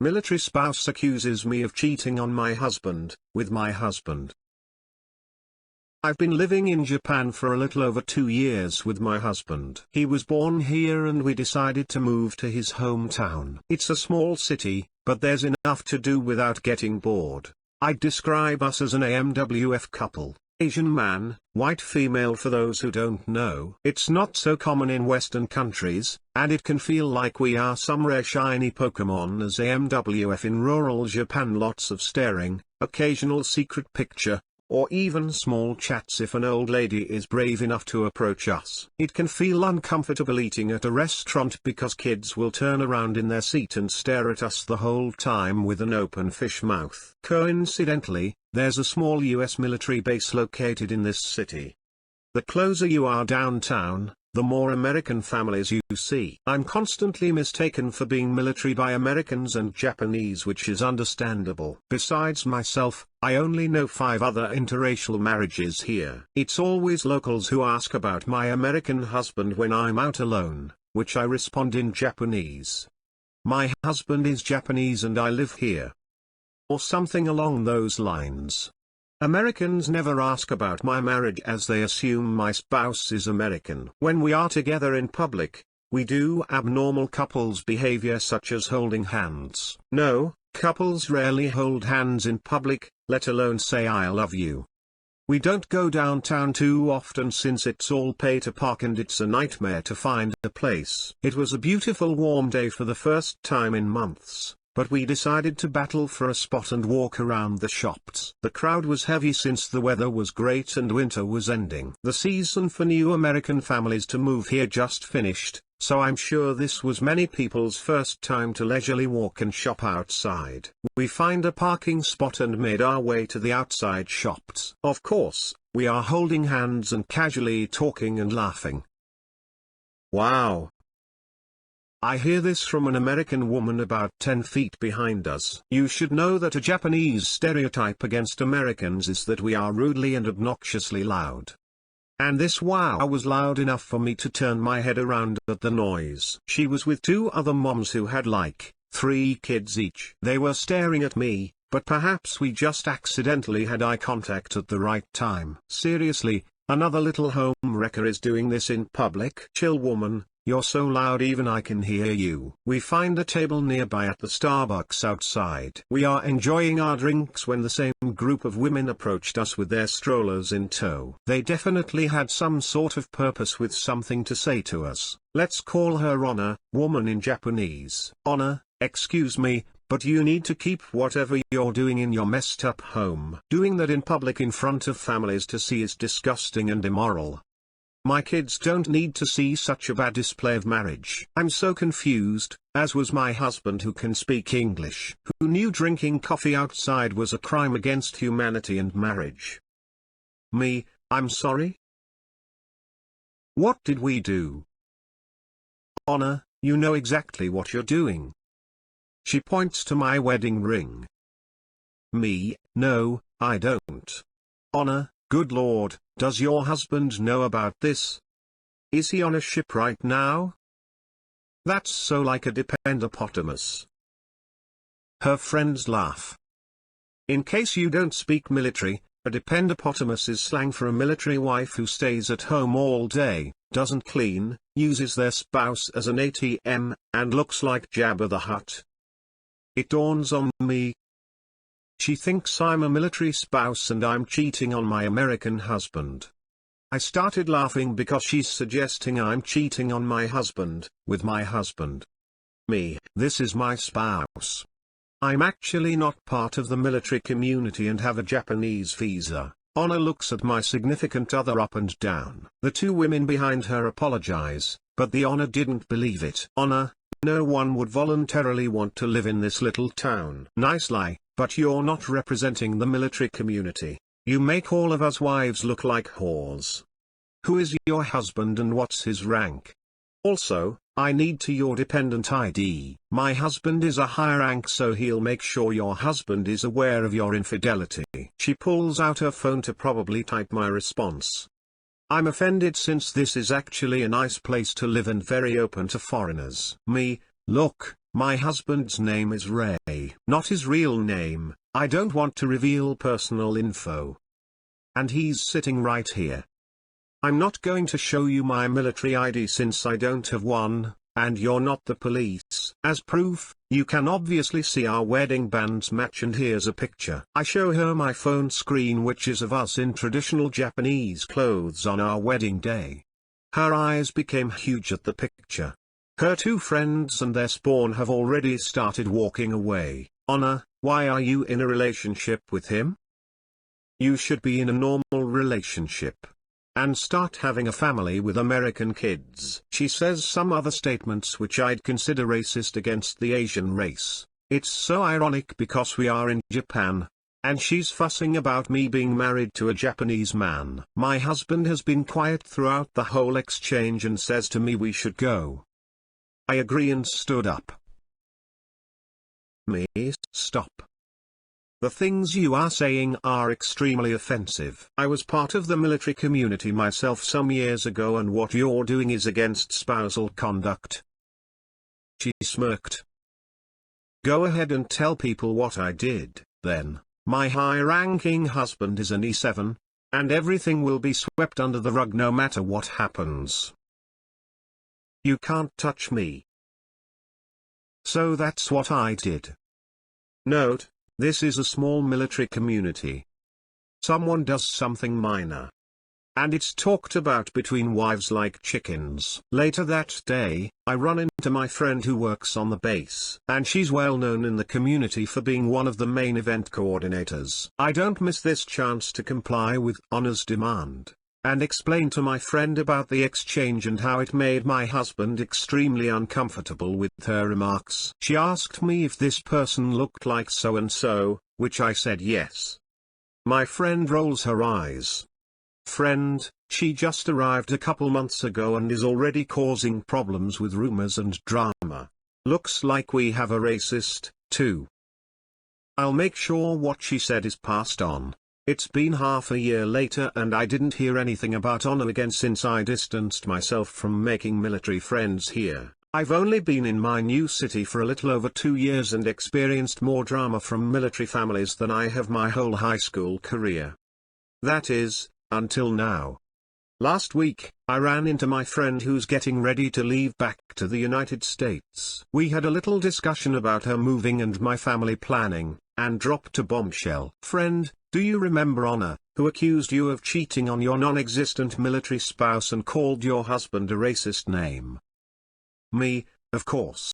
Military spouse accuses me of cheating on my husband, with my husband. I've been living in Japan for a little over 2 years with my husband. He was born here and we decided to move to his hometown. It's a small city, but there's enough to do without getting bored. I'd describe us as an AMWF couple. Asian man, white female. For those who don't know, it's not so common in Western countries, and it can feel like we are some rare shiny Pokemon as AMWF in rural Japan. Lots of staring, occasional secret picture, or even small chats if an old lady is brave enough to approach us. It can feel uncomfortable eating at a restaurant because kids will turn around in their seat and stare at us the whole time with an open fish mouth. Coincidentally, there's a small US military base located in this city. The closer you are downtown, the more American families you see. I'm constantly mistaken for being military by Americans and Japanese, which is understandable. Besides myself, I only know 5 other interracial marriages here. It's always locals who ask about my American husband when I'm out alone, which I respond in Japanese. My husband is Japanese and I live here. Or something along those lines. Americans never ask about my marriage as they assume my spouse is American. When we are together in public, we do abnormal couples behavior such as holding hands. No, couples rarely hold hands in public, let alone say I love you. We don't go downtown too often since it's all pay to park and it's a nightmare to find a place. It was a beautiful warm day for the first time in months. But we decided to battle for a spot and walk around the shops. The crowd was heavy since the weather was great and winter was ending. The season for new American families to move here just finished, so I'm sure this was many people's first time to leisurely walk and shop outside. We find a parking spot and made our way to the outside shops. Of course, we are holding hands and casually talking and laughing. Wow! I hear this from an American woman about 10 feet behind us. You should know that a Japanese stereotype against Americans is that we are rudely and obnoxiously loud. And this wow was loud enough for me to turn my head around at the noise. She was with 2 other moms who had like 3 kids each. They were staring at me, but perhaps we just accidentally had eye contact at the right time. Seriously, another little home wrecker is doing this in public. Chill woman. You're so loud even I can hear you. We find a table nearby at the Starbucks outside. We are enjoying our drinks when the same group of women approached us with their strollers in tow. They definitely had some sort of purpose with something to say to us. Let's call her Honor, woman in Japanese. Honor, excuse me, but you need to keep whatever you're doing in your messed up home. Doing that in public in front of families to see is disgusting and immoral. My kids don't need to see such a bad display of marriage. I'm so confused, as was my husband who can speak English, who knew drinking coffee outside was a crime against humanity and marriage. Me, I'm sorry? What did we do? Honor, you know exactly what you're doing. She points to my wedding ring. Me, no, I don't. Honor, good Lord, does your husband know about this? Is he on a ship right now? That's so like a dependopotamus. Her friends laugh. In case you don't speak military, a dependopotamus is slang for a military wife who stays at home all day, doesn't clean, uses their spouse as an ATM, and looks like Jabba the Hutt. It dawns on me. She thinks I'm a military spouse and I'm cheating on my American husband. I started laughing because she's suggesting I'm cheating on my husband, with my husband. Me, this is my spouse. I'm actually not part of the military community and have a Japanese visa. Honor looks at my significant other up and down. The 2 women behind her apologize, but the Honor didn't believe it. Honor, no one would voluntarily want to live in this little town. Nice lie. But you're not representing the military community. You make all of us wives look like whores. Who is your husband and what's his rank? Also, I need to your dependent ID. My husband is a higher rank, so he'll make sure your husband is aware of your infidelity. She pulls out her phone to probably type my response. I'm offended since this is actually a nice place to live and very open to foreigners. Me, look, My husband's name is Ray. Not his real name. I don't want to reveal personal info. And he's sitting right here. I'm not going to show you my military ID since I don't have one, and you're not the police. As proof, you can obviously see our wedding bands match, and here's a picture. I show her my phone screen, which is of us in traditional Japanese clothes on our wedding day. Her eyes became huge at the picture. Her two friends and their spawn have already started walking away. Honor, why are you in a relationship with him? You should be in a normal relationship. And start having a family with American kids. She says some other statements which I'd consider racist against the Asian race. It's so ironic because we are in Japan. And she's fussing about me being married to a Japanese man. My husband has been quiet throughout the whole exchange and says to me we should go. I agree and stood up. Me, stop. The things you are saying are extremely offensive. I was part of the military community myself some years ago, and what you're doing is against spousal conduct. She smirked. Go ahead and tell people what I did, then. My high-ranking husband is an E7, and everything will be swept under the rug no matter what happens. You can't touch me. So that's what I did. Note, this is a small military community. Someone does something minor, and it's talked about between wives like chickens. Later that day, I run into my friend who works on the base, and she's well known in the community for being one of the main event coordinators. I don't miss this chance to comply with Honor's demand, and explain to my friend about the exchange and how it made my husband extremely uncomfortable with her remarks. She asked me if this person looked like so-and-so, which I said yes. My friend rolls her eyes. Friend, she just arrived a couple months ago and is already causing problems with rumors and drama. Looks like we have a racist, too. I'll make sure what she said is passed on. It's been half a year later and I didn't hear anything about Honor again since I distanced myself from making military friends here. I've only been in my new city for a little over 2 years and experienced more drama from military families than I have my whole high school career. That is, until now. Last week, I ran into my friend who's getting ready to leave back to the United States. We had a little discussion about her moving and my family planning, and dropped a bombshell. Friend, do you remember Honor, who accused you of cheating on your non-existent military spouse and called your husband a racist name? Me, of course.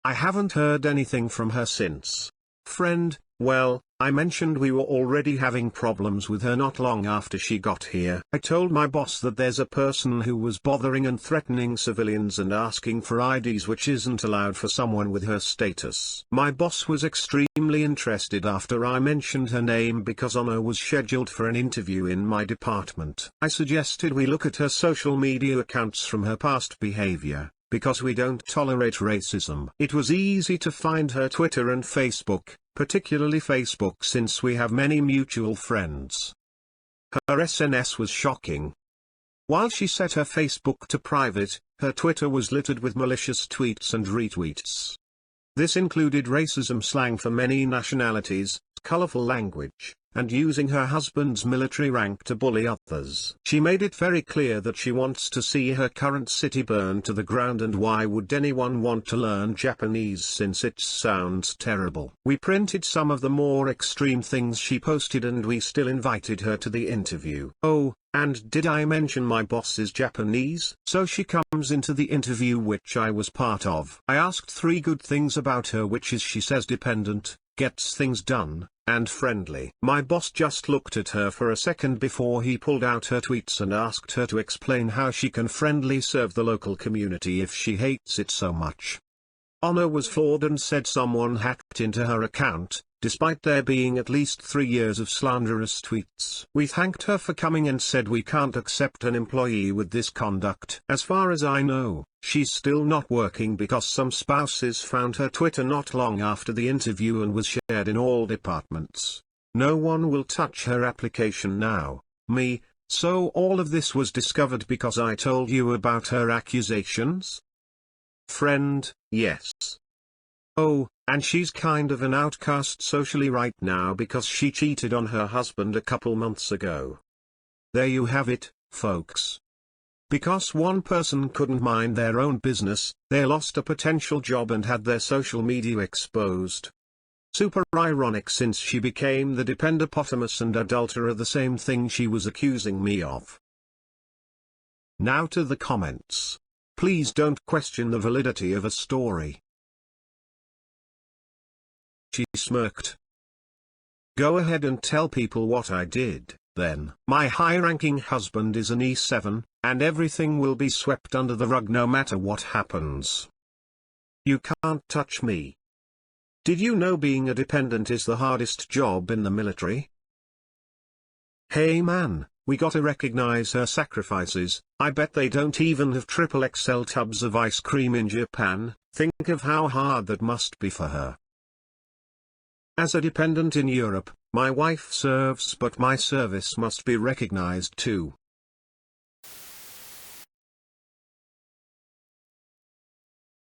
I haven't heard anything from her since. Friend, well, I mentioned we were already having problems with her not long after she got here. I told my boss that there's a person who was bothering and threatening civilians and asking for IDs, which isn't allowed for someone with her status. My boss was extremely interested after I mentioned her name because Honor was scheduled for an interview in my department. I suggested we look at her social media accounts from her past behavior, because we don't tolerate racism. It was easy to find her Twitter and Facebook, particularly Facebook since we have many mutual friends. Her SNS was shocking. While she set her Facebook to private, her Twitter was littered with malicious tweets and retweets. This included racism slang for many nationalities, colorful language, and using her husband's military rank to bully others. She made it very clear that she wants to see her current city burn to the ground, and why would anyone want to learn Japanese since it sounds terrible. We printed some of the more extreme things she posted and we still invited her to the interview. Oh, and did I mention my boss is Japanese? So she comes into the interview which I was part of. I asked 3 good things about her, which is she says dependent, gets things done, and friendly. My boss just looked at her for a second before he pulled out her tweets and asked her to explain how she can friendly serve the local community if she hates it so much. Honor was floored and said someone hacked into her account, despite there being at least 3 years of slanderous tweets. We thanked her for coming and said we can't accept an employee with this conduct. As far as I know, she's still not working because some spouses found her Twitter not long after the interview and was shared in all departments. No one will touch her application now. Me, so all of this was discovered because I told you about her accusations? friend, yes. Oh, and she's kind of an outcast socially right now because she cheated on her husband a couple months ago. There you have it, folks. Because one person couldn't mind their own business, they lost a potential job and had their social media exposed. Super ironic since she became the dependopotamus and adulterer, the same thing she was accusing me of. Now to the comments. Please don't question the validity of a story. She smirked. Go ahead and tell people what I did, then. My high-ranking husband is an E7, and everything will be swept under the rug no matter what happens. You can't touch me. Did you know being a dependent is the hardest job in the military? Hey man, we gotta recognize her sacrifices. I bet they don't even have XXL tubs of ice cream in Japan. Think of how hard that must be for her. As a dependent in Europe, my wife serves, but my service must be recognized too.